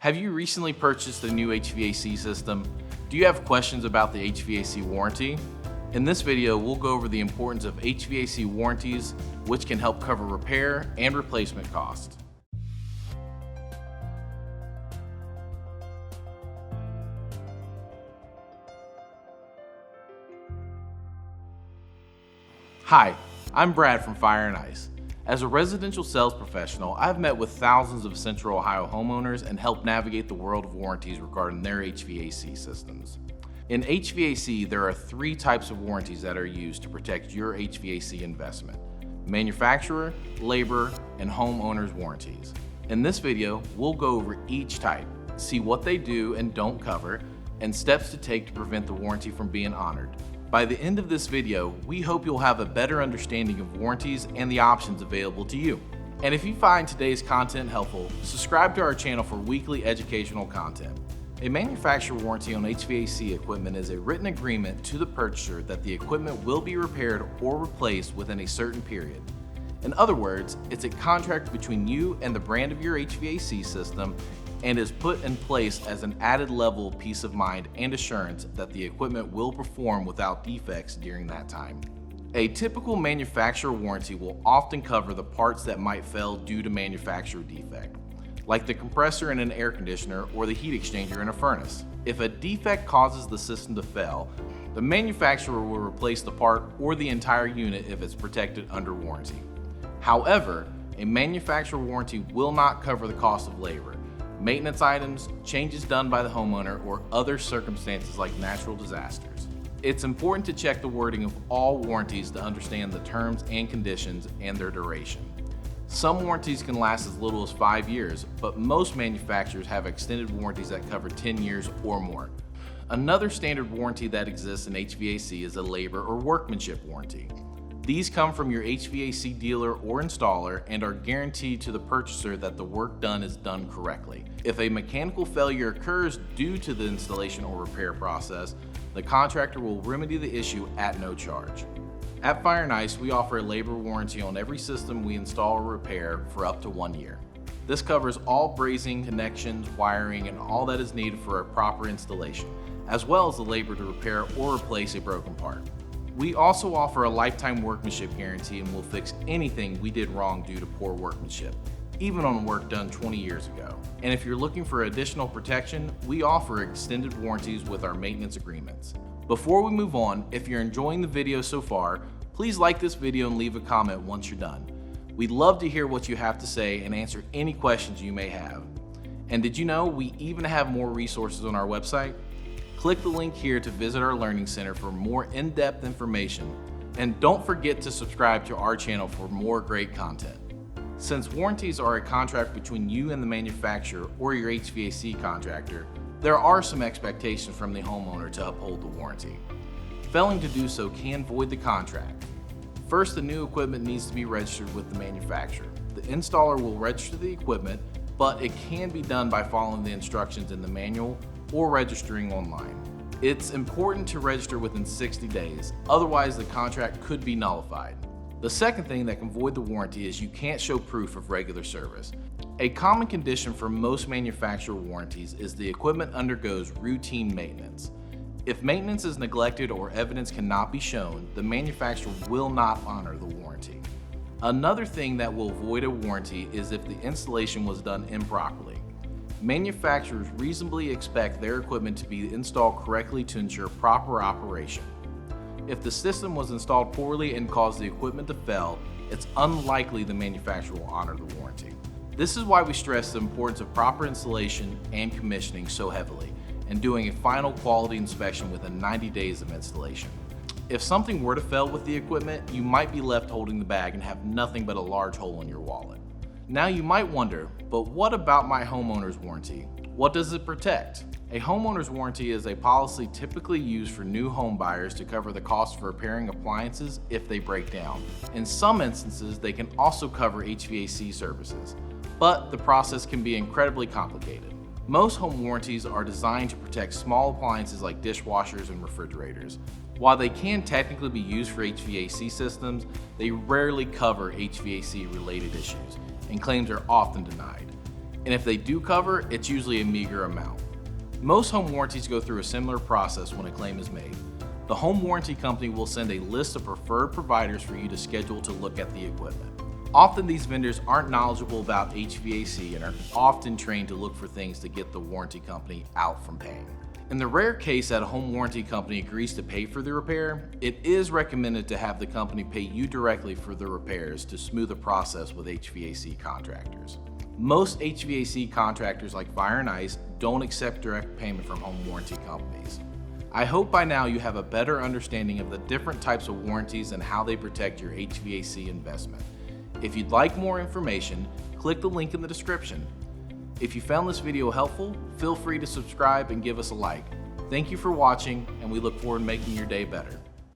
Have you recently purchased a new HVAC system? Do you have questions about the HVAC warranty? In this video, we'll go over the importance of HVAC warranties, which can help cover repair and replacement costs. Hi, I'm Brad from Fire and Ice. As a residential sales professional, I've met with thousands of Central Ohio homeowners and helped navigate the world of warranties regarding their HVAC systems. In HVAC, there are three types of warranties that are used to protect your HVAC investment: manufacturer, labor, and homeowners warranties. In this video, we'll go over each type, see what they do and don't cover, and steps to take to prevent the warranty from being honored. By the end of this video, we hope you'll have a better understanding of warranties and the options available to you. And if you find today's content helpful, subscribe to our channel for weekly educational content. A manufacturer warranty on HVAC equipment is a written agreement to the purchaser that the equipment will be repaired or replaced within a certain period. In other words, it's a contract between you and the brand of your HVAC system and is put in place as an added level of peace of mind and assurance that the equipment will perform without defects during that time. A typical manufacturer warranty will often cover the parts that might fail due to manufacturer defect, like the compressor in an air conditioner or the heat exchanger in a furnace. If a defect causes the system to fail, the manufacturer will replace the part or the entire unit if it's protected under warranty. However, a manufacturer warranty will not cover the cost of labor, maintenance items, changes done by the homeowner, or other circumstances like natural disasters. It's important to check the wording of all warranties to understand the terms and conditions and their duration. Some warranties can last as little as 5 years, but most manufacturers have extended warranties that cover 10 years or more. Another standard warranty that exists in HVAC is a labor or workmanship warranty. These come from your HVAC dealer or installer and are guaranteed to the purchaser that the work done is done correctly. If a mechanical failure occurs due to the installation or repair process, the contractor will remedy the issue at no charge. At Fire and Ice, we offer a labor warranty on every system we install or repair for up to 1 year. This covers all brazing, connections, wiring, and all that is needed for a proper installation, as well as the labor to repair or replace a broken part. We also offer a lifetime workmanship guarantee and will fix anything we did wrong due to poor workmanship, even on work done 20 years ago. And if you're looking for additional protection, we offer extended warranties with our maintenance agreements. Before we move on, if you're enjoying the video so far, please like this video and leave a comment once you're done. We'd love to hear what you have to say and answer any questions you may have. And did you know we even have more resources on our website? Click the link here to visit our Learning Center for more in-depth information, and don't forget to subscribe to our channel for more great content. Since warranties are a contract between you and the manufacturer or your HVAC contractor, there are some expectations from the homeowner to uphold the warranty. Failing to do so can void the contract. First, the new equipment needs to be registered with the manufacturer. The installer will register the equipment, but it can be done by following the instructions in the manual or registering online. It's important to register within 60 days, otherwise the contract could be nullified. The second thing that can void the warranty is you can't show proof of regular service. A common condition for most manufacturer warranties is the equipment undergoes routine maintenance. If maintenance is neglected or evidence cannot be shown, the manufacturer will not honor the warranty. Another thing that will void a warranty is if the installation was done improperly. Manufacturers reasonably expect their equipment to be installed correctly to ensure proper operation. If the system was installed poorly and caused the equipment to fail, it's unlikely the manufacturer will honor the warranty. This is why we stress the importance of proper installation and commissioning so heavily, and doing a final quality inspection within 90 days of installation. If something were to fail with the equipment, you might be left holding the bag and have nothing but a large hole in your wallet. Now you might wonder, but what about my homeowner's warranty? What does it protect? A homeowner's warranty is a policy typically used for new home buyers to cover the cost for repairing appliances if they break down. In some instances, they can also cover HVAC services, but the process can be incredibly complicated. Most home warranties are designed to protect small appliances like dishwashers and refrigerators. While they can technically be used for HVAC systems, they rarely cover HVAC related issues, and claims are often denied. and if they do cover, it's usually a meager amount. Most home warranties go through a similar process when a claim is made. The home warranty company will send a list of preferred providers for you to schedule to look at the equipment. Often these vendors aren't knowledgeable about HVAC and are often trained to look for things to get the warranty company out from paying. In the rare case that a home warranty company agrees to pay for the repair, it is recommended to have the company pay you directly for the repairs to smooth the process with HVAC contractors. Most HVAC contractors like Fire and Ice don't accept direct payment from home warranty companies. I hope by now you have a better understanding of the different types of warranties and how they protect your HVAC investment. If you'd like more information, click the link in the description. If you found this video helpful, feel free to subscribe and give us a like. Thank you for watching, and we look forward to making your day better.